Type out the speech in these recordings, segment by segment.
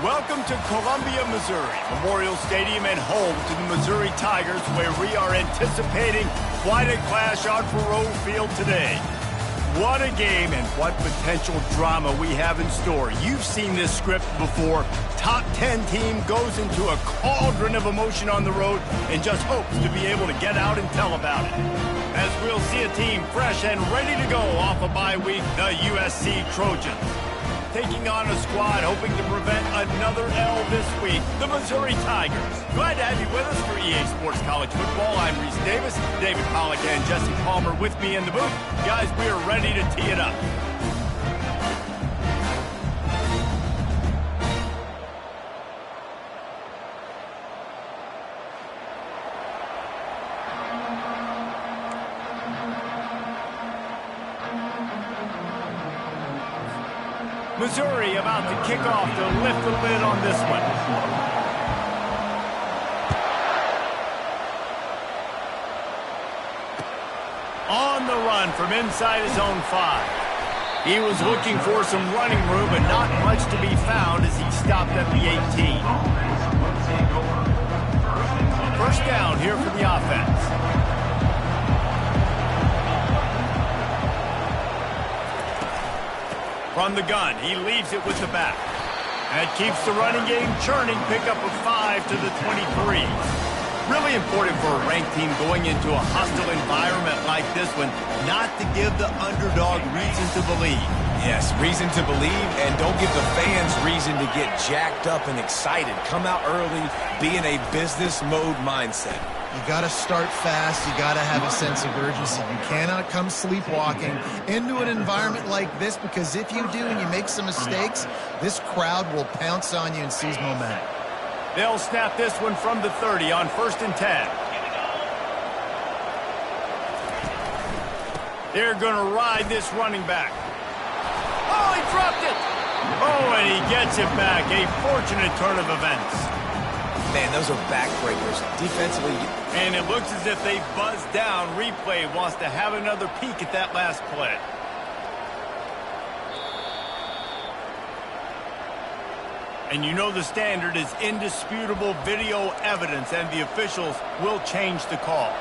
Welcome to Columbia, Missouri, Memorial Stadium and home to the Missouri Tigers, where we are anticipating quite a clash on Faroe Field today. What a game and what potential drama we have in store. You've seen this script before. Top 10 team goes into a cauldron of emotion on the road and just hopes to be able to get out and tell about it. As we'll see a team fresh and ready to go off a bye week, the USC Trojans. Taking on a squad hoping to prevent another L this week, the Missouri Tigers. Glad to have you with us for EA Sports College Football. I'm Reese Davis, David Pollack and Jesse Palmer with me in the booth. Guys, we are ready to tee it up. Missouri about to kick off to lift the lid on this one. On the run from inside his own 5. He was looking for some running room, but not much to be found as he stopped at the 18. First down here for the offense. From the gun, he leaves it with the back. That keeps the running game churning. Pick up a 5 to the 23. Really important for a ranked team going into a hostile environment like this one, not to give the underdog reason to believe. Yes, reason to believe, and don't give the fans reason to get jacked up and excited. Come out early, be in a business mode mindset. You got to start fast. You got to have a sense of urgency. You cannot come sleepwalking into an environment like this, because if you do and you make some mistakes, this crowd will pounce on you and seize momentum. They'll snap this one from the 30 on 1st and 10. They're going to ride this running back. Oh, he dropped it. Oh, and he gets it back. A fortunate turn of events. Man, those are backbreakers. Defensively. And it looks as if they buzzed down. Replay wants to have another peek at that last play. And you know the standard is indisputable video evidence, and the officials will change the call.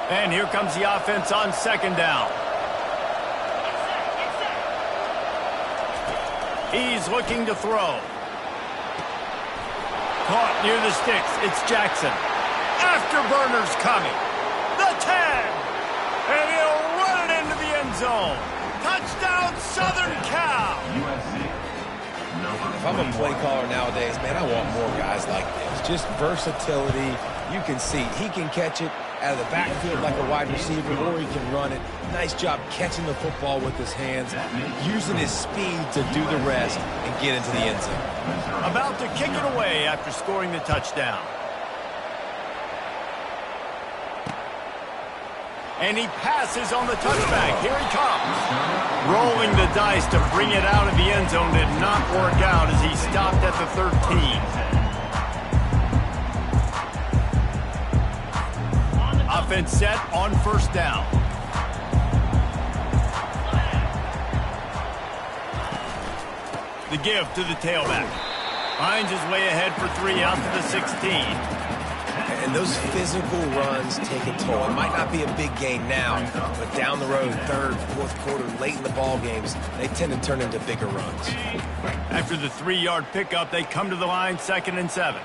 And here comes the offense on 2nd down. He's looking to throw. Caught near the sticks. It's Jackson. Afterburner's coming. The 10. And he'll run it into the end zone. Touchdown, Southern Cal. If I'm a play caller nowadays, man, I want more guys like this. Just versatility. You can see he can catch it out of the backfield like a wide receiver, or he can run it. Nice job catching the football with his hands, using his speed to do the rest and get into the end zone. About to kick it away after scoring the touchdown. And he passes on the touchback. Here he comes. Rolling the dice to bring it out of the end zone did not work out as he stopped at the 13. Offense set on 1st down. The give to the tailback. Finds his way ahead for 3 out to the 16. And those physical runs take a toll. It might not be a big gain now, but down the road, 3rd, 4th quarter, late in the ball games, they tend to turn into bigger runs. After the 3-yard pickup, they come to the line 2nd and 7.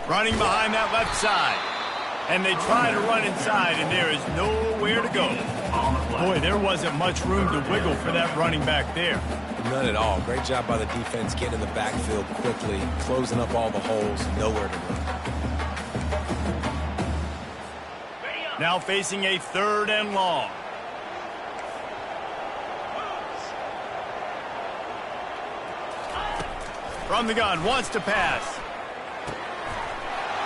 Running behind that left side. And they try to run inside, and there is nowhere to go. Boy, there wasn't much room to wiggle for that running back there. None at all. Great job by the defense getting in the backfield quickly, closing up all the holes, nowhere to run. Now facing a 3rd and long. From the gun, wants to pass.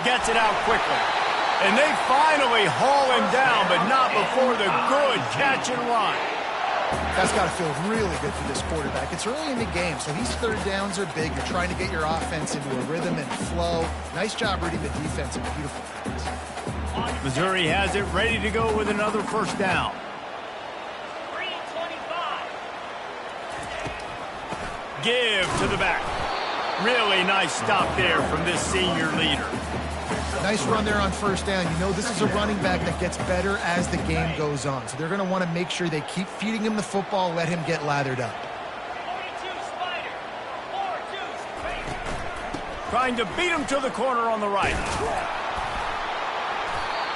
Gets it out quickly. And they finally haul him down, but not before the good catch and run. That's got to feel really good for this quarterback. It's early in the game, so these 3rd downs are big. You're trying to get your offense into a rhythm and flow. Nice job reading the defense and beautiful pass. Missouri has it ready to go with another 1st down. give to the back. Really nice stop there from this senior leader. Nice run there on first down. You know this is a running back that gets better as the game goes on. So they're going to want to make sure they keep feeding him the football, let him get lathered up. Trying to beat him to the corner on the right.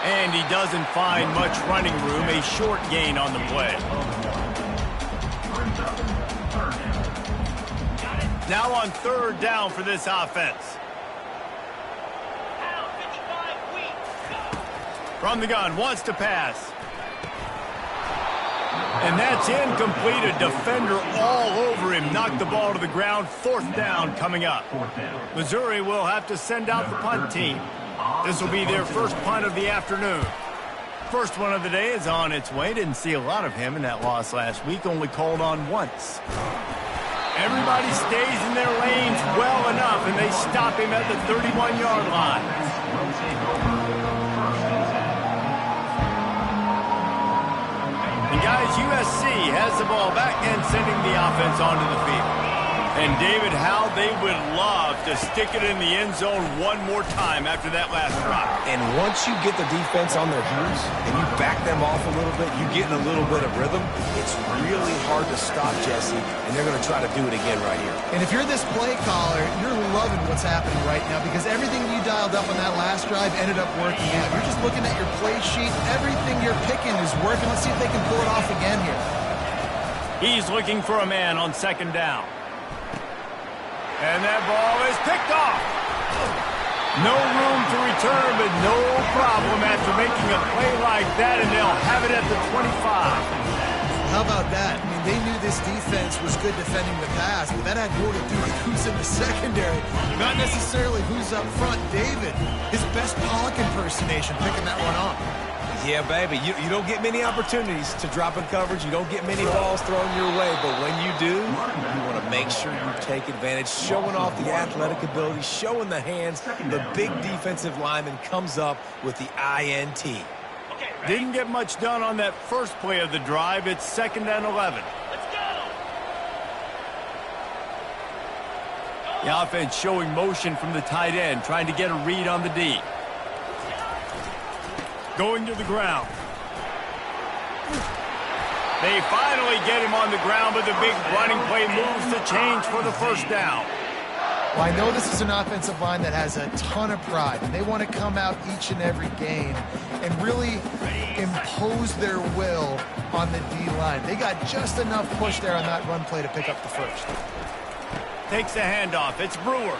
And he doesn't find much running room. A short gain on the play. Now on third down for this offense. From the gun, wants to pass. And that's incomplete. A defender all over him. Knocked the ball to the ground. Fourth down coming up. Missouri will have to send out the punt team. This will be their first punt of the afternoon. First one of the day is on its way. Didn't see a lot of him in that loss last week. Only called on once. Everybody stays in their lanes well enough, and they stop him at the 31-yard line. And guys, USC has the ball back and sending the offense onto the field. And David, how they would love to stick it in the end zone one more time after that last drive. And once you get the defense on their heels and you back them off a little bit, you get in a little bit of rhythm, it's really hard to stop, Jesse, and they're going to try to do it again right here. And if you're this play caller, you're loving what's happening right now because everything you dialed up on that last drive ended up working out. You're just looking at your play sheet. Everything you're picking is working. Let's see if they can pull it off again here. He's looking for a man on second down. And that ball is picked off. No room to return, but no problem after making a play like that, and they'll have it at the 25. How about that? I mean, they knew this defense was good defending the pass, but that had more to do with who's in the secondary, not necessarily who's up front. David, his best Pollock impersonation, picking that one off. Yeah, baby, you don't get many opportunities to drop in coverage. You don't get many balls thrown your way, but when you do, you want to make sure you take advantage, showing off the athletic ability, showing the hands. The big defensive lineman comes up with the INT. Didn't get much done on that first play of the drive. It's second and 11. Let's go! The offense showing motion from the tight end, trying to get a read on the D. Going to the ground. They finally get him on the ground, but the big running play moves the change for the first down. Well, I know this is an offensive line that has a ton of pride, and they want to come out each and every game and really impose their will on the D-line. They got just enough push there on that run play to pick up the first. Takes the handoff. It's Brewer.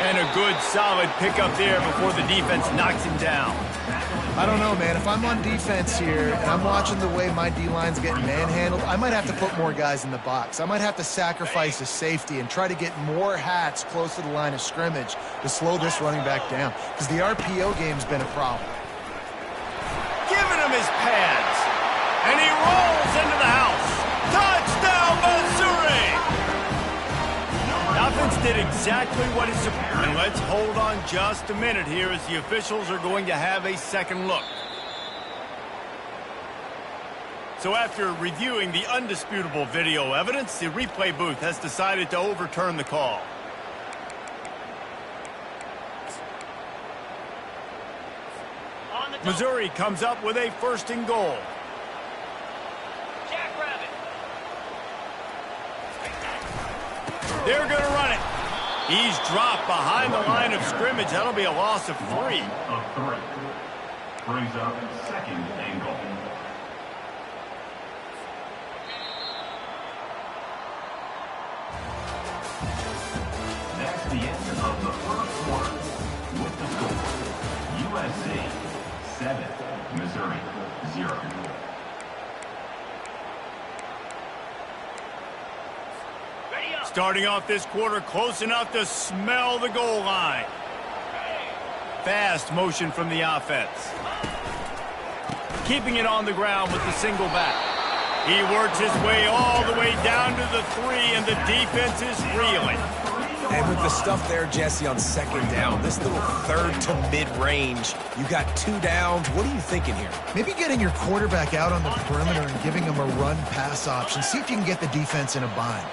And a good, solid pickup there before the defense knocks him down. I don't know, man. If I'm on defense here and I'm watching the way my D-line's getting manhandled, I might have to put more guys in the box. I might have to sacrifice a safety and try to get more hats close to the line of scrimmage to slow this running back down because the RPO game's been a problem. Giving him his pads. And he rolls into the house. Touchdown, Missouri! The offense did exactly what it's supposed to. And let's hold on just a minute here as the officials are going to have a second look. So after reviewing the undisputable video evidence, the replay booth has decided to overturn the call. Missouri comes up with a first and goal. They're going to run it. He's dropped behind the line of scrimmage. That'll be a loss of 3. Brings up second and goal. That's the end of the first quarter. With the score, USC 7, Missouri 0. Starting off this quarter close enough to smell the goal line. Fast motion from the offense. Keeping it on the ground with the single back. He works his way all the way down to the 3, and the defense is reeling. And with the stuff there, Jesse, on second down, this little third to mid-range, you got 2 downs. What are you thinking here? Maybe getting your quarterback out on the perimeter and giving him a run-pass option. See if you can get the defense in a bind.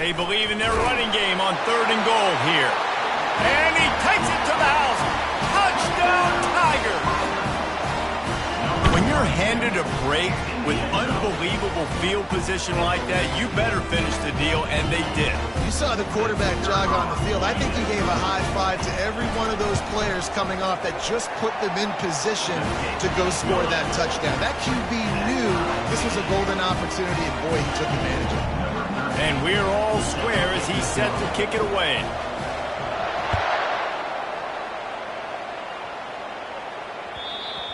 They believe in their running game on 3rd and goal here. And he takes it to the house. Touchdown, Tigers! When you're handed a break with unbelievable field position like that, you better finish the deal, and they did. You saw the quarterback jog on the field. I think he gave a high five to every one of those players coming off that just put them in position to go score that touchdown. That QB knew this was a golden opportunity, and boy, he took advantage of it. And we're all square as he's set to kick it away.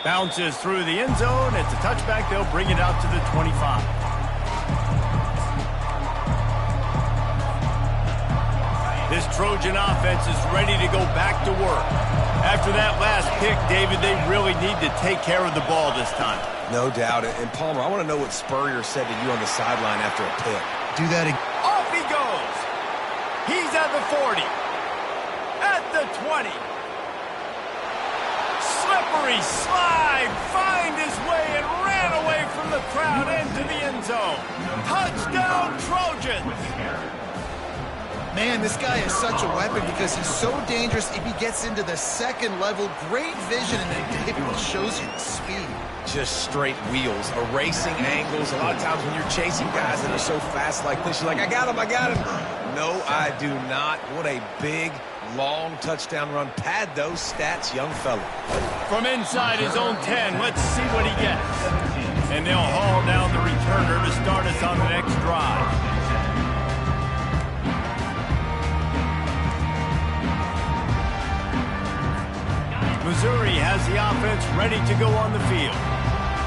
Bounces through the end zone. It's a touchback. They'll bring it out to the 25. This Trojan offense is ready to go back to work. After that last pick, David, they really need to take care of the ball this time. No doubt. And Palmer, I want to know what Spurrier said to you on the sideline after a pick. Do that again. Off he goes. He's at the 40. At the 20. Slippery slide, find his way and ran away from the crowd into the end zone. Touchdown, Trojans! Man, this guy is such a weapon because he's so dangerous if he gets into the second level. Great vision, and then David shows you the speed. Just straight wheels, erasing angles. A lot of times when you're chasing guys that are so fast like this, you're like, I got him, I got him. No, I do not. What a big, long touchdown run. Pad those stats, young fella. From inside his own 10, let's see what he gets. And they'll haul down the returner to start us on the next drive. Missouri has the offense ready to go on the field.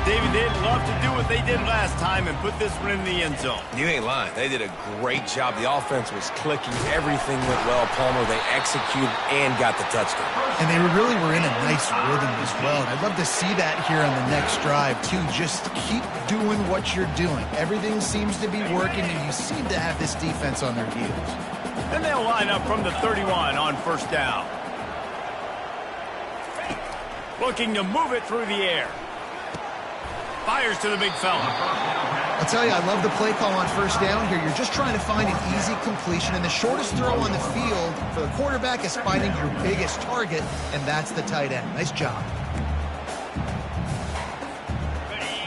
David, they'd love to do what they did last time and put this one in the end zone. You ain't lying. They did a great job. The offense was clicking. Everything went well, Palmer. They executed and got the touchdown. And they really were in a nice rhythm as well. And I'd love to see that here on the next drive, too. Just keep doing what you're doing. Everything seems to be working, and you seem to have this defense on their heels. And they'll line up from the 31 on 1st down. Looking to move it through the air. Fires to the big fella. I'll tell you, I love the play call on 1st down here. You're just trying to find an easy completion, and the shortest throw on the field for the quarterback is finding your biggest target, and that's the tight end. Nice job.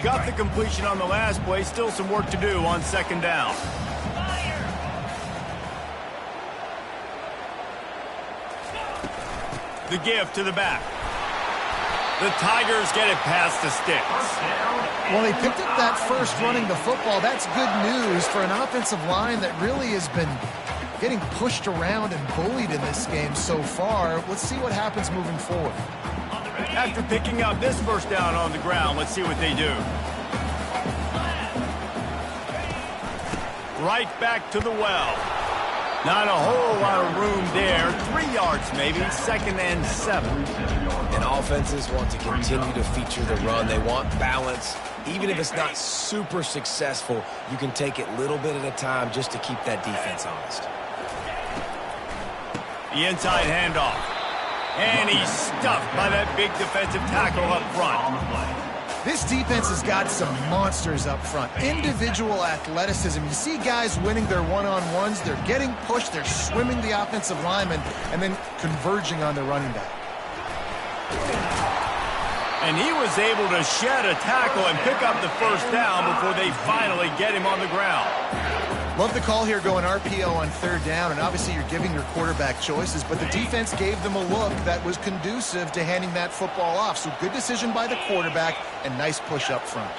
Got the completion on the last play. Still some work to do on 2nd down. The give to the back. The Tigers get it past the sticks. Well, they picked up that first running the football. That's good news for an offensive line that really has been getting pushed around and bullied in this game so far. Let's see what happens moving forward. After picking up this 1st down on the ground, let's see what they do. Right back to the well. Not a whole lot of room there. 3 yards maybe, 2nd and 7. And offenses want to continue to feature the run. They want balance. Even if it's not super successful, you can take it little bit at a time just to keep that defense honest. The inside handoff. And he's stuffed by that big defensive tackle up front. This defense has got some monsters up front. Individual athleticism. You see guys winning their one-on-ones. They're getting pushed. They're swimming the offensive lineman and then converging on the running back. And he was able to shed a tackle and pick up the 1st down before they finally get him on the ground. Love the call here going RPO on 3rd down, and obviously you're giving your quarterback choices, but the defense gave them a look that was conducive to handing that football off. So good decision by the quarterback and nice push up front.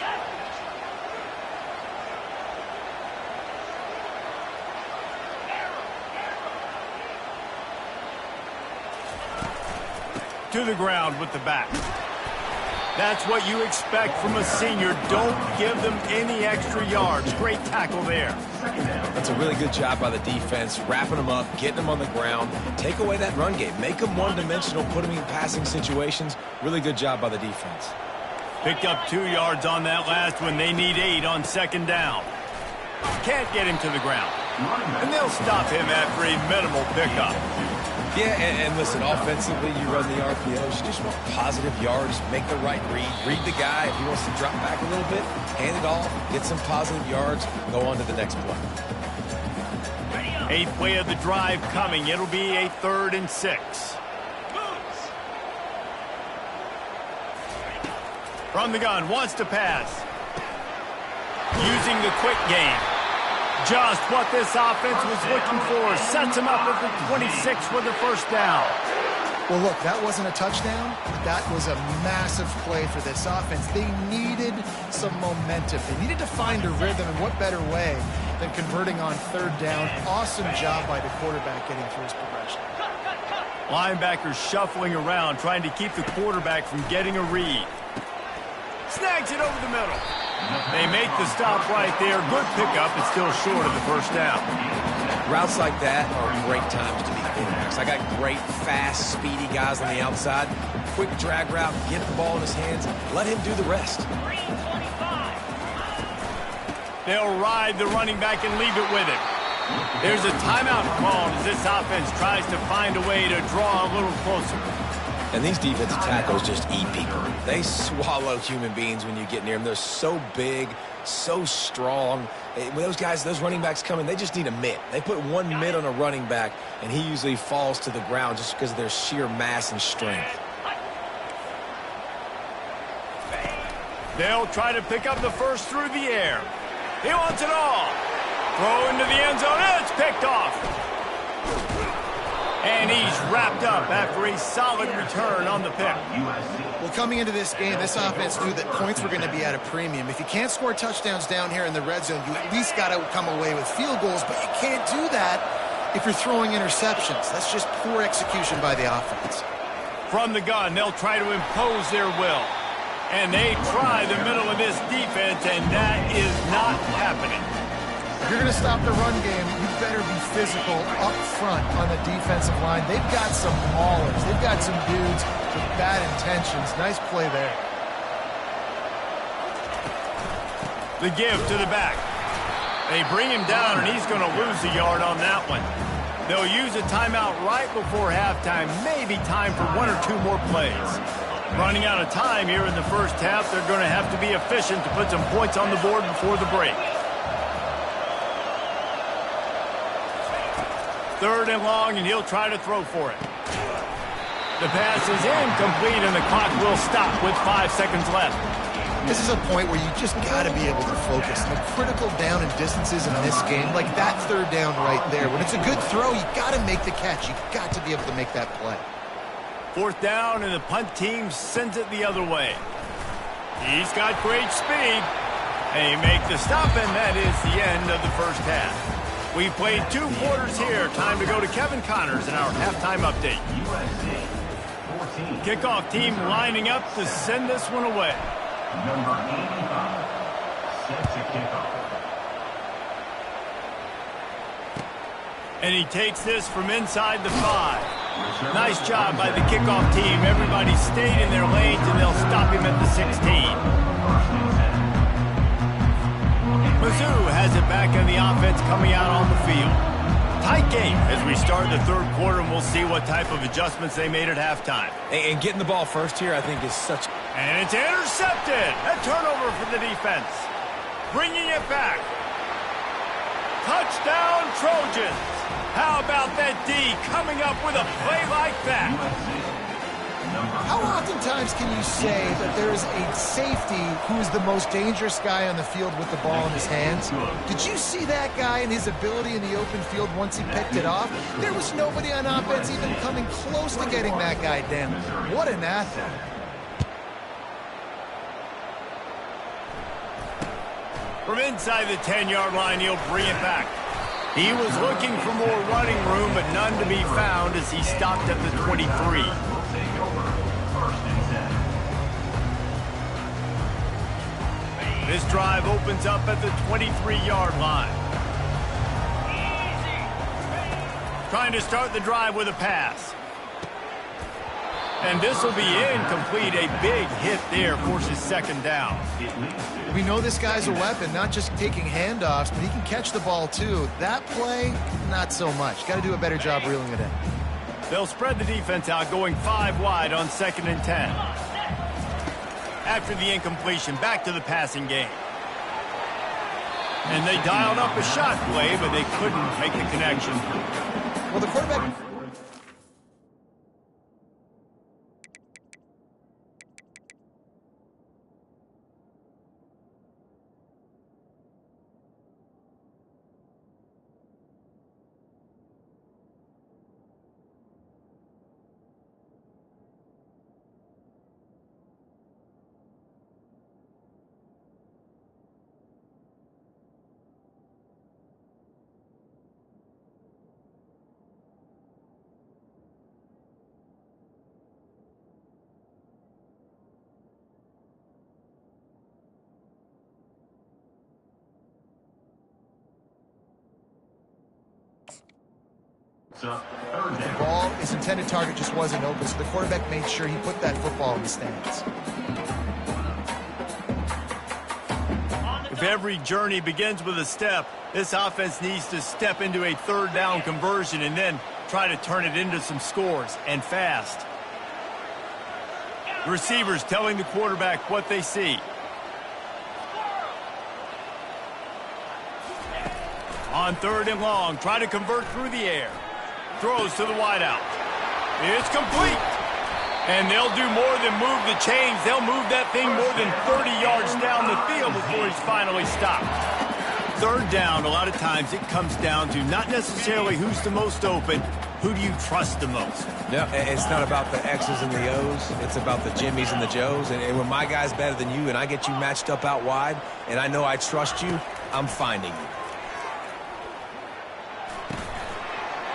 To the ground with the back. That's what you expect from a senior. Don't give them any extra yards. Great tackle there. That's a really good job by the defense, wrapping them up, getting them on the ground. Take away that run game. Make them one-dimensional, put them in passing situations. Really good job by the defense. Picked up 2 yards on that last one. They need 8 on 2nd down. Can't get him to the ground. And they'll stop him after a minimal pickup. Yeah, and listen, offensively, you run the RPOs. You just want positive yards, make the right read the guy. If he wants to drop back a little bit, hand it off, get some positive yards, go on to the next play. Eighth play of the drive coming. It'll be a 3rd and 6. From the gun, wants to pass. Using the quick game. Just what this offense was looking for. Sets him up at the 26 with the first down. Well, look, that wasn't a touchdown. That was a massive play for this offense. They needed some momentum. They needed to find a rhythm, and what better way than converting on 3rd down. Awesome job by the quarterback getting through his progression. Linebackers shuffling around, trying to keep the quarterback from getting a read. Snags it over the middle. They make the stop right there. Good pickup. It's still short of the first down. Routes like that are great times to be quarterbacks. I got great, fast, speedy guys on the outside. Quick drag route, get the ball in his hands, let him do the rest. They'll ride the running back and leave it with him. There's a timeout called as this offense tries to find a way to draw a little closer. And these defensive tackles just eat people. They swallow human beings when you get near them. They're so big, so strong. When those guys, those running backs come in, they just need a mitt. They put one mitt on a running back, and he usually falls to the ground just because of their sheer mass and strength. They'll try to pick up the first through the air. He wants it all. Throw into the end zone. It's picked off. And he's wrapped up after a solid return on the pick. Well, coming into this game, this offense knew that points were going to be at a premium. If you can't score touchdowns down here in the red zone, you at least got to come away with field goals, but you can't do that if you're throwing interceptions. That's just poor execution by the offense. From the gun, they'll try to impose their will. And they try the middle of this defense, and that is not happening. If you're going to stop the run game, you better be physical up front on the defensive line. They've got some maulers. They've got some dudes with bad intentions. Nice play there. The give to the back. They bring him down, and he's going to lose a yard on that one. They'll use a timeout right before halftime. Maybe time for 1 or 2 more plays. Running out of time here in the first half. They're going to have to be efficient to put some points on the board before the break. 3rd and long, and he'll try to throw for it. The pass is incomplete, and the clock will stop with 5 seconds left. This is a point where you just got to be able to focus. The critical down and distances in this game, like that 3rd down right there. When it's a good throw, you got to make the catch. You got to be able to make that play. 4th down, and the punt team sends it the other way. He's got great speed. They make the stop, and that is the end of the first half. We've played 2 quarters here. Time to go to Kevin Connors in our halftime update. Kickoff team lining up to send this one away. Number 85 sets a kickoff. And he takes this from inside the 5. Nice job by the kickoff team. Everybody stayed in their lanes, and they'll stop him at the 16. Mizzou has it back in the offense coming out on the field. Tight game as we start the 3rd quarter, and we'll see what type of adjustments they made at halftime. And getting the ball first here, I think, is such... And it's intercepted. A turnover for the defense. Bringing it back. Touchdown, Trojans. How about that D coming up with a play like that? How oftentimes can you say that there is a safety who is the most dangerous guy on the field with the ball in his hands? Did you see that guy and his ability in the open field once he picked it off? There was nobody on offense even coming close to getting that guy down. What an athlete. From inside the 10-yard line, he'll bring it back. He was looking for more running room, but none to be found as he stopped at the 23. This drive opens up at the 23-yard line. Trying to start the drive with a pass. And this will be incomplete. A big hit there forces 2nd down. We know this guy's a weapon, not just taking handoffs, but he can catch the ball too. That play, not so much. Got to do a better job reeling it in. They'll spread the defense out, going 5 wide on 2nd and 10. After the incompletion, back to the passing game. And they dialed up a shot play, but they couldn't make the connection. Well, the quarterback... So, third The down. ball, his intended target just wasn't open, so the quarterback made sure he put that football in the stands. If every journey begins with a step, this offense needs to step into a third down conversion and then try to turn it into some scores, and fast. Receivers telling the quarterback what they see. On third and long, try to convert through the air. Throws to the wideout. It's complete. And they'll do more than move the chains. They'll move that thing more than 30 yards down the field before he's finally stopped. Third down, a lot of times it comes down to not necessarily who's the most open, who do you trust the most? Yeah, it's not about the X's and the O's. It's about the Jimmies and the Joes. And when my guy's better than you and I get you matched up out wide and I know I trust you, I'm finding you.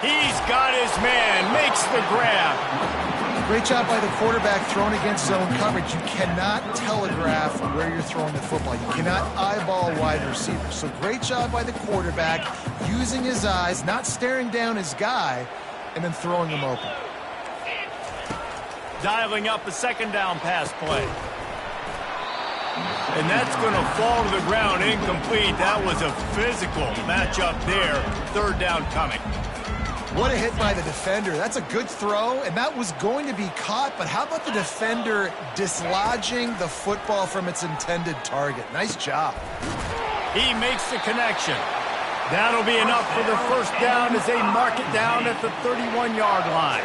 He's got his man, makes the grab. Great job by the quarterback throwing against zone coverage. You cannot telegraph where you're throwing the football. You cannot eyeball wide receivers. So great job by the quarterback using his eyes, not staring down his guy, and then throwing him open. Dialing up a second down pass play. And that's going to fall to the ground incomplete. That was a physical matchup there. Third down coming. What a hit by the defender. That's a good throw, and that was going to be caught, but how about the defender dislodging the football from its intended target? Nice job. He makes the connection. That'll be enough for the first down as they mark it down at the 31-yard line.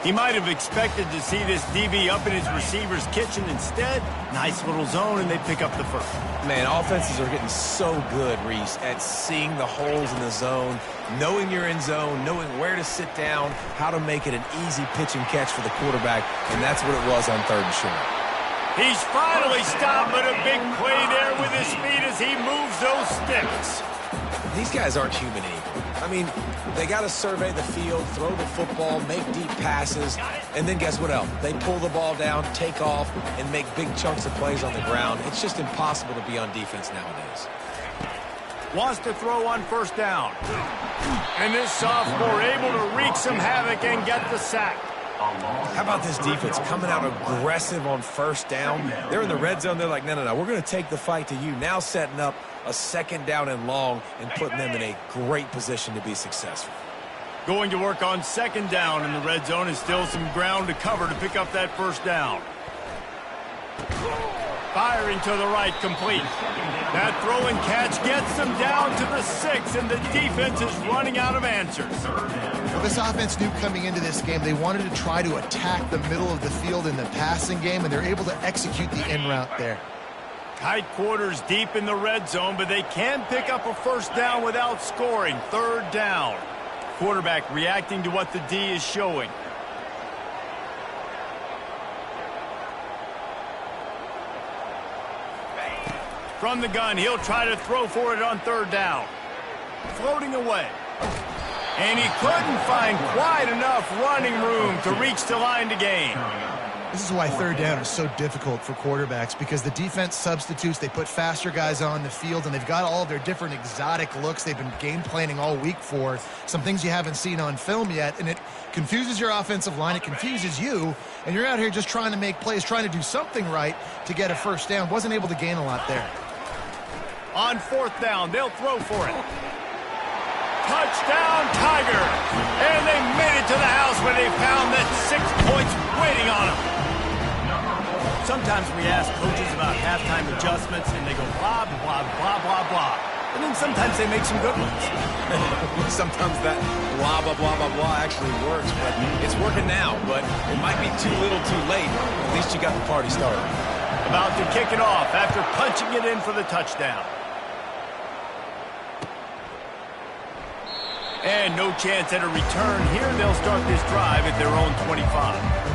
He might have expected to see this DB up in his receiver's kitchen. Instead, nice little zone, and they pick up the first. Man, offenses are getting so good, Reese, at seeing the holes in the zone, knowing you're in zone, knowing where to sit down, how to make it an easy pitch and catch for the quarterback, and that's what it was on third and short. He's finally stopped, but a big play there with his feet as he moves those sticks. These guys aren't human equal. I mean, they got to survey the field, throw the football, make deep passes, and then guess what else? They pull the ball down, take off, and make big chunks of plays on the ground. It's just impossible to be on defense nowadays. Wants to throw on first down. And this sophomore able to wreak some havoc and get the sack. How about this defense coming out aggressive on first down? They're in the red zone. They're like, no, we're going to take the fight to you. Now setting up a second down and long and putting them in a great position to be successful. Going to work on second down in the red zone and still some ground to cover to pick up that first down. Firing to the right, complete. That throw and catch gets them down to the 6, and the defense is running out of answers. Well, this offense knew coming into this game they wanted to try to attack the middle of the field in the passing game, and they're able to execute the in route there. Tight quarters deep in the red zone, but they can pick up a first down without scoring. Third down. Quarterback reacting to what the D is showing. From the gun, he'll try to throw for it on third down. Floating away. And he couldn't find quite enough running room to reach the line to gain. This is why third down is so difficult for quarterbacks, because the defense substitutes, they put faster guys on the field, and they've got all of their different exotic looks they've been game planning all week for, some things you haven't seen on film yet, and it confuses your offensive line, it confuses you, and you're out here just trying to make plays, trying to do something right to get a first down. Wasn't able to gain a lot there. On fourth down, they'll throw for it. Touchdown, Tiger! And they made it to the house where they found that 6 points waiting on them. Sometimes we ask coaches about halftime adjustments, and they go blah, blah, blah, blah, blah. and then sometimes they make some good ones. Sometimes that blah, blah, blah, blah, blah actually works, but it's working now. But it might be too little too late. At least you got the party started. About to kick it off after punching it in for the touchdown. And no chance at a return here. They'll start this drive at their own 25.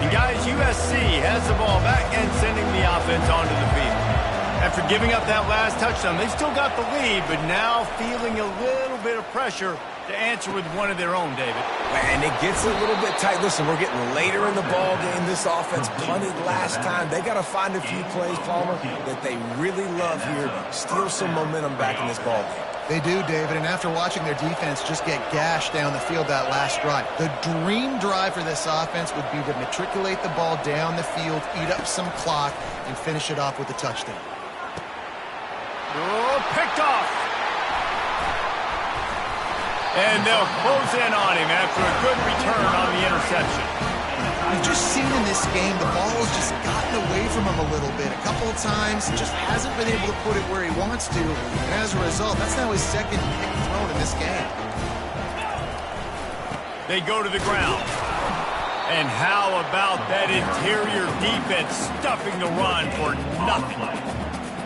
Guys, USC has the ball back and sending the offense onto the field. After giving up that last touchdown, they still got the lead, but now feeling a little bit of pressure to answer with one of their own, David. And it gets a little bit tight. Listen, we're getting later in the ball game. This offense punted last time. They got to find a few plays, Palmer, that they really love here. Steal some momentum back in this ball game. They do, David, and after watching their defense just get gashed down the field that last drive, the dream drive for this offense would be to matriculate the ball down the field, eat up some clock, and finish it off with a touchdown. Oh, picked off. And they'll close in on him after a good return on the interception. We've just seen in this game the ball has just gotten away from him a little bit. A couple of times, just hasn't been able to put it where he wants to. And as a result, that's now his second pick thrown in this game. They go to the ground. And how about that interior defense stuffing the run for nothing?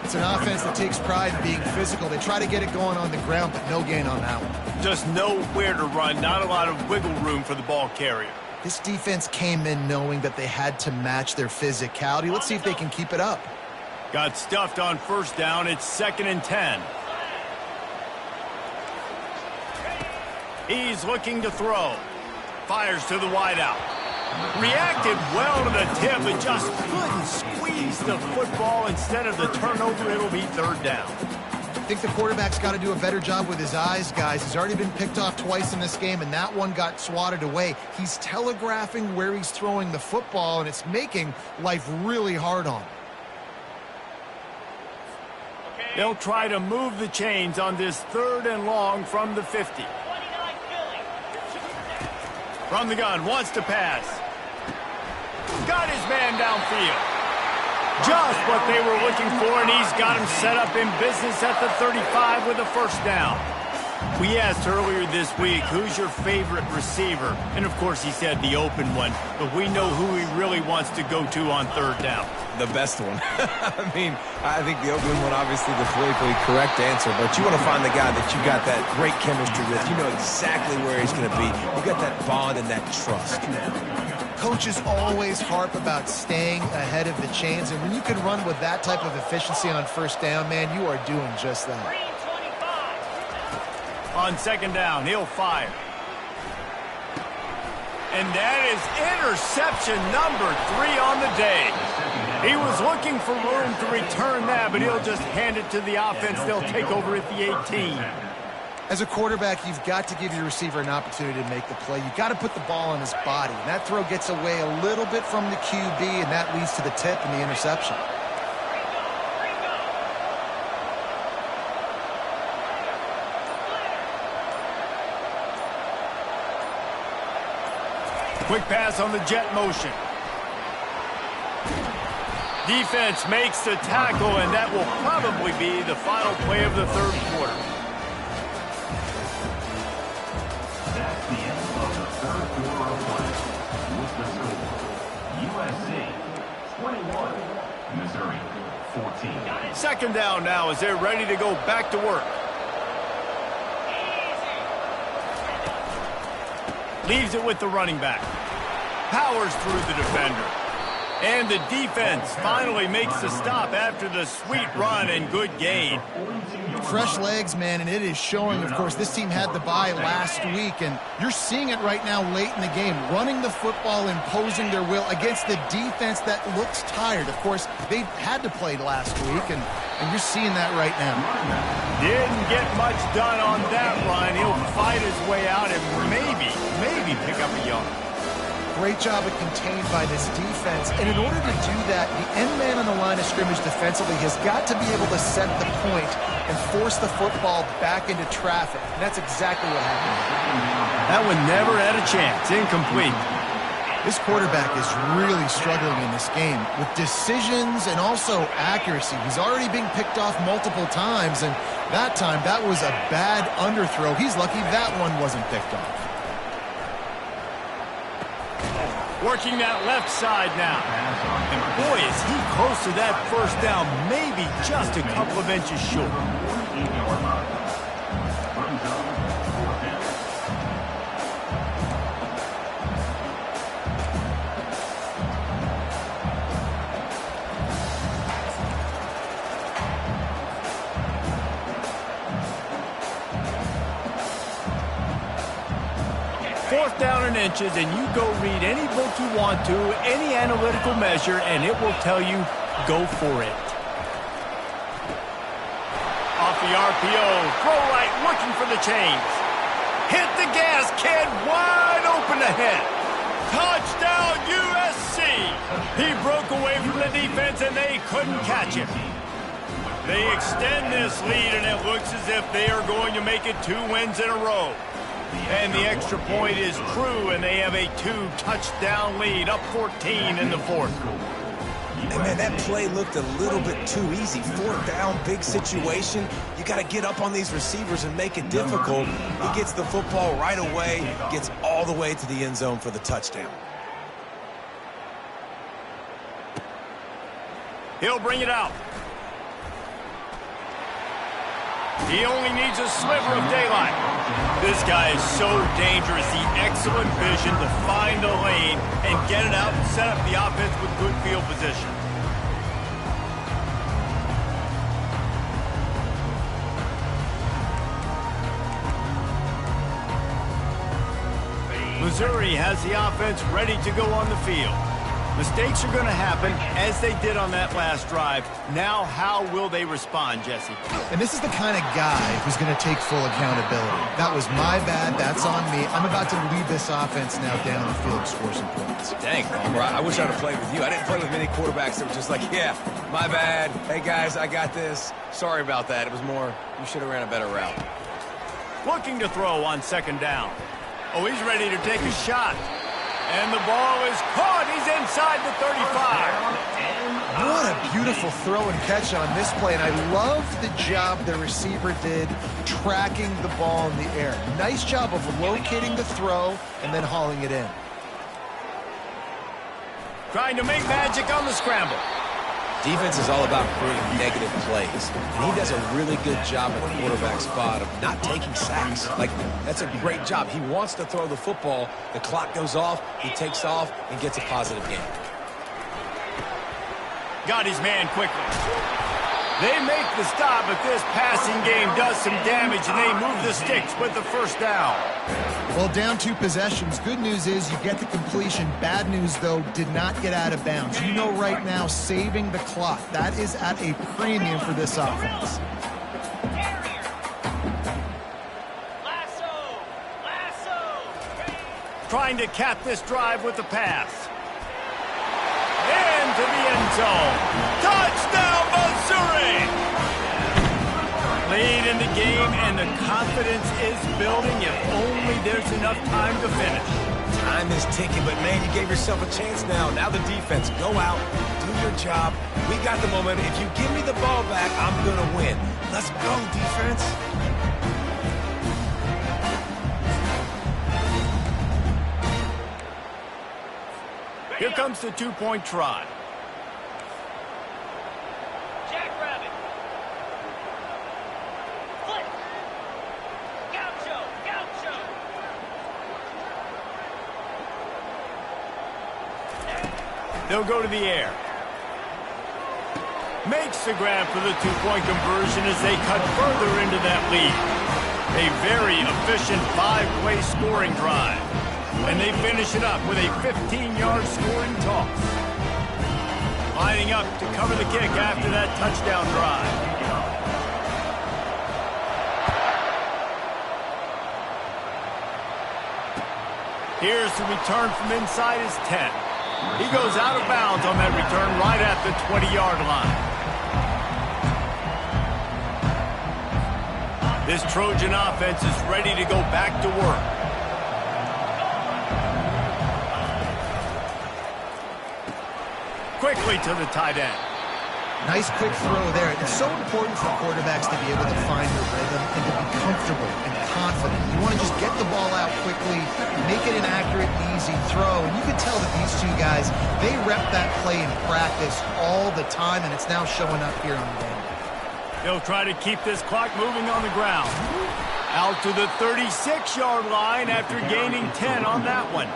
It's an offense that takes pride in being physical. They try to get it going on the ground, but no gain on that one. Just nowhere to run. Not a lot of wiggle room for the ball carrier. This defense came in knowing that they had to match their physicality. Let's see if they can keep it up. Got stuffed on first down. It's 2nd and 10. He's looking to throw. Fires to the wideout. Reacted well to the tip, but just couldn't squeeze the football. Instead of the turnover, it'll be 3rd down. I think the quarterback's got to do a better job with his eyes, guys. He's already been picked off twice in this game, and that one got swatted away. He's telegraphing where he's throwing the football, and it's making life really hard on him. They'll try to move the chains on this 3rd and long from the 50. From the gun, wants to pass. Got his man downfield. Just what they were looking for, and he's got him set up in business at the 35 with a 1st down. We asked earlier this week, who's your favorite receiver? And, of course, he said the open one, but we know who he really wants to go to on 3rd down. The best one. I mean, I think the open one, obviously the politically correct answer, but you want to find the guy that you got that great chemistry with. You know exactly where he's going to be. You got that bond and that trust. Coaches always harp about staying ahead of the chains, and when you can run with that type of efficiency on 1st down, man, you are doing just that. On 2nd down, he'll fire. And that is interception number 3 on the day. He was looking for room to return that, but he'll just hand it to the offense. They'll take over at the 18. As a quarterback, you've got to give your receiver an opportunity to make the play. You've got to put the ball on his body. And that throw gets away a little bit from the QB, and that leads to the tip and the interception. Quick pass on the jet motion. Defense makes the tackle, and that will probably be the final play of the 3rd quarter. That's the end of the 3rd quarter of play. With the score, USC 21, Missouri 14. 2nd down now as they're ready to go back to work. Leaves it with the running back. Powers through the defender. And the defense finally makes the stop after the sweet run and good gain. Fresh legs, man, and it is showing. Of course, this team had the bye last week, and you're seeing it right now late in the game. Running the football, imposing their will against the defense that looks tired. Of course, they had to play last week, and you're seeing that right now. Didn't get much done on that run. He'll fight his way out and maybe pick up a yard. Great job of contained by this defense. And in order to do that, the end man on the line of scrimmage defensively has got to be able to set the point and force the football back into traffic. And that's exactly what happened. That one never had a chance. Incomplete. This quarterback is really struggling in this game with decisions and also accuracy. He's already being picked off multiple times, and that time, that was a bad underthrow. He's lucky that one wasn't picked off. Working that left side now. And boy, is he close to that first down, maybe just a couple of inches short. Fourth down and inches, and you go read any book you want to, any analytical measure, and it will tell you, go for it. Off the RPO, throw right, looking for the chains. Hit the gas, kid, wide open ahead. Touchdown, USC! He broke away from the defense, and they couldn't catch him. They extend this lead, and it looks as if they are going to make it 2 wins in a row. And the extra point is true, and they have a 2-touchdown lead, up 14 in the fourth. And man, that play looked a little bit too easy. Fourth down, big situation. You got to get up on these receivers and make it difficult. He gets the football right away, gets all the way to the end zone for the touchdown. He'll bring it out. He only needs a sliver of daylight. This guy is so dangerous. The excellent vision to find the lane and get it out and set up the offense with good field position. Missouri has the offense ready to go on the field. Mistakes are going to happen, as they did on that last drive. Now, how will they respond, Jesse? And this is the kind of guy who's going to take full accountability. That was my bad. That's on me. I'm about to lead this offense now down the field, score some points. Dang, Palmer, I wish I'd have played with you. I didn't play with many quarterbacks that were just like, yeah, my bad. Hey, guys, I got this. Sorry about that. It was more, you should have ran a better route. Looking to throw on second down. Oh, he's ready to take a shot. And the ball is caught. He's inside the 35. What a beautiful throw and catch on this play. And I love the job the receiver did tracking the ball in the air. Nice job of locating the throw and then hauling it in. Trying to make magic on the scramble. Defense is all about creating negative plays, and he does a really good job at the quarterback spot of not taking sacks. Like, that's a great job. He wants to throw the football. The clock goes off, he takes off, and gets a positive gain. Got his man quickly. They make the stop, but this passing game does some damage, and they move the sticks with the first down. Well, down 2 possessions. Good news is you get the completion. Bad news, though, did not get out of bounds. You know right now, saving the clock, that is at a premium for this offense. Trying to cap this drive with the pass. Into the end zone. Touchdown, Missouri! Lead in the game, and the confidence is building if only there's enough time to finish. Time is ticking, but man, you gave yourself a chance now. Now the defense, go out, do your job. We got the momentum. If you give me the ball back, I'm going to win. Let's go, defense. Here comes the 2-point try. They'll go to the air. Makes the grab for the 2-point conversion as they cut further into that lead. A very efficient 5-play scoring drive. And they finish it up with a 15-yard scoring toss. Lining up to cover the kick after that touchdown drive. Here's the return from inside his 10. He goes out of bounds on that return right at the 20-yard line. This Trojan offense is ready to go back to work. quickly to the tight end. Nice quick throw there. It's so important for quarterbacks to be able to find their rhythm and to be comfortable and confident. You want to just get the ball out quickly, make it an accurate, easy throw. And you can tell that these two guys, they rep that play in practice all the time, and it's now showing up here on the game. They'll try to keep this clock moving on the ground. Out to the 36-yard line after gaining 10 on that one.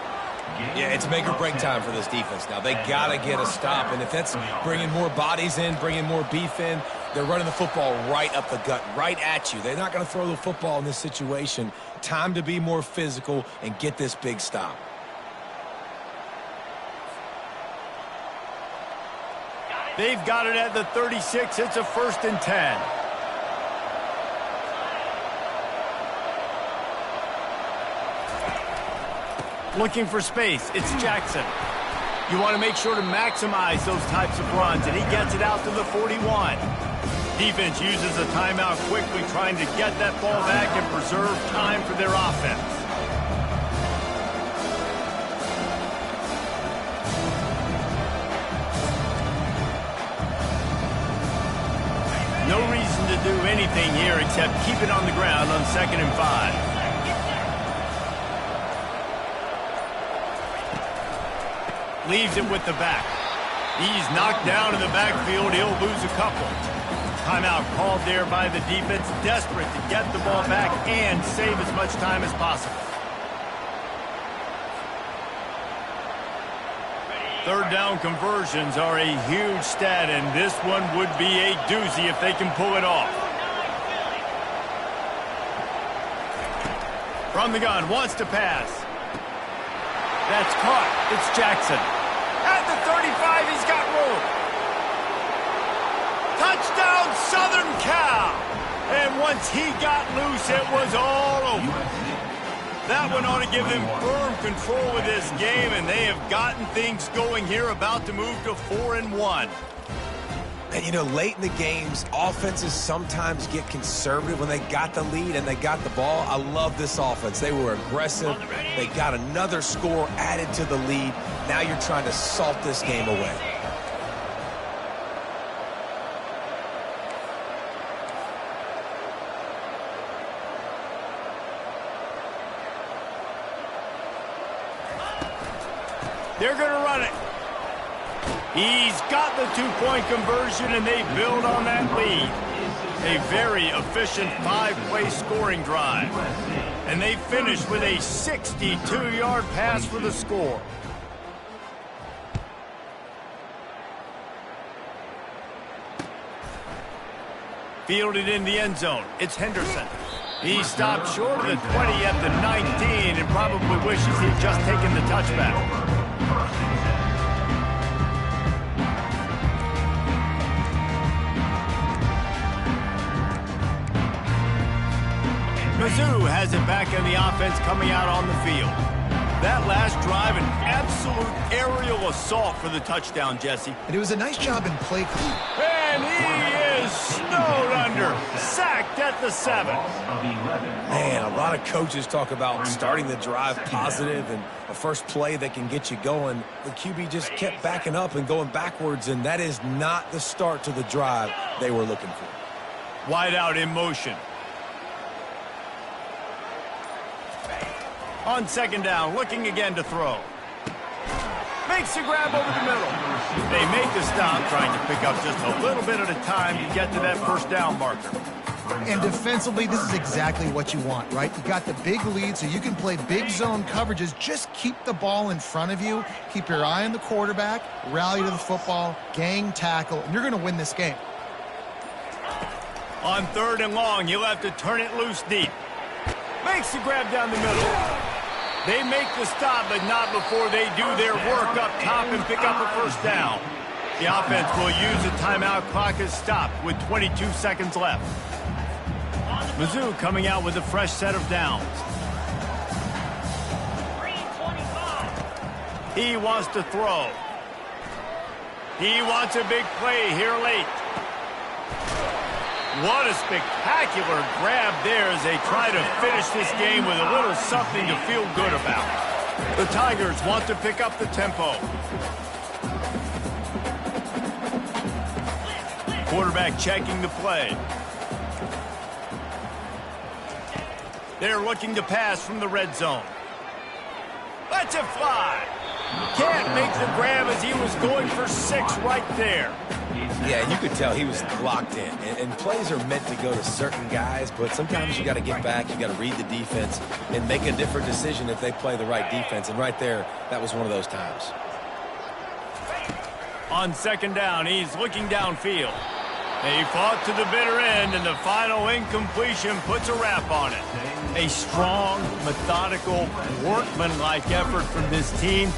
Yeah, it's make or break time for this defense now. They got to get a stop, and if that's bringing more bodies in, bringing more beef in, they're running the football right up the gut, right at you. They're not going to throw the football in this situation. Time to be more physical and get this big stop. They've got it at the 36. It's a 1st and 10. Looking for space. It's Jackson. You want to make sure to maximize those types of runs, and he gets it out to the 41. Defense uses a timeout quickly, trying to get that ball back and preserve time for their offense. No reason to do anything here except keep it on the ground on 2nd and 5. Leaves it with the back. He's knocked down in the backfield. He'll lose a couple. Timeout called there by the defense, desperate to get the ball back and save as much time as possible. 3rd down conversions are a huge stat, and this one would be a doozy if they can pull it off. From the gun, wants to pass. That's caught. It's Jackson. At the 35, he's got room. Touchdown, Southern Cal. And once he got loose, it was all over. That one ought to give them firm control of this game, and they have gotten things going here, about to move to 4-1. And, you know, late in the games, offenses sometimes get conservative when they got the lead and they got the ball. I love this offense. They were aggressive. They got another score added to the lead. Now you're trying to salt this game away. They're going to run it. He's got the 2-point conversion, and they build on that lead. A very efficient 5-play scoring drive. And they finish with a 62-yard pass for the score. Fielded in the end zone. It's Henderson. He stopped short of the 20 at the 19 and probably wishes he'd just taken the touchback. Mizzou has it back in the offense coming out on the field. That last drive, an absolute aerial assault for the touchdown, Jesse. And it was a nice job in play. And he is snowed under, sacked at the 7. Man, a lot of coaches talk about starting the drive positive and a first play that can get you going. The QB just kept backing up and going backwards, and that is not the start to the drive they were looking for. Wide out in motion. On 2nd down, looking again to throw. Makes the grab over the middle. They make the stop, trying to pick up just a little bit at a time to get to that 1st down marker. And defensively, this is exactly what you want, right? You got the big lead, so you can play big zone coverages. Just keep the ball in front of you. Keep your eye on the quarterback, rally to the football, gang tackle, and you're going to win this game. On 3rd and long, you'll have to turn it loose deep. Makes the grab down the middle. They make the stop, but not before they do their work up top and pick up a 1st down. The offense will use a timeout. Clock is stopped with 22 seconds left. Mizzou coming out with a fresh set of downs. He wants to throw. He wants a big play here late. What a spectacular grab there as they try to finish this game with a little something to feel good about. The Tigers want to pick up the tempo. Quarterback checking the play. They're looking to pass from the red zone. Let's it fly. Can't make the grab as he was going for 6 right there. Yeah, you could tell he was locked in. And plays are meant to go to certain guys, but sometimes you got to get back, you got to read the defense, and make a different decision if they play the right defense. And right there, that was one of those times. On second down, he's looking downfield. He fought to the bitter end, and the final incompletion puts a wrap on it. A strong, methodical, workmanlike effort from this team.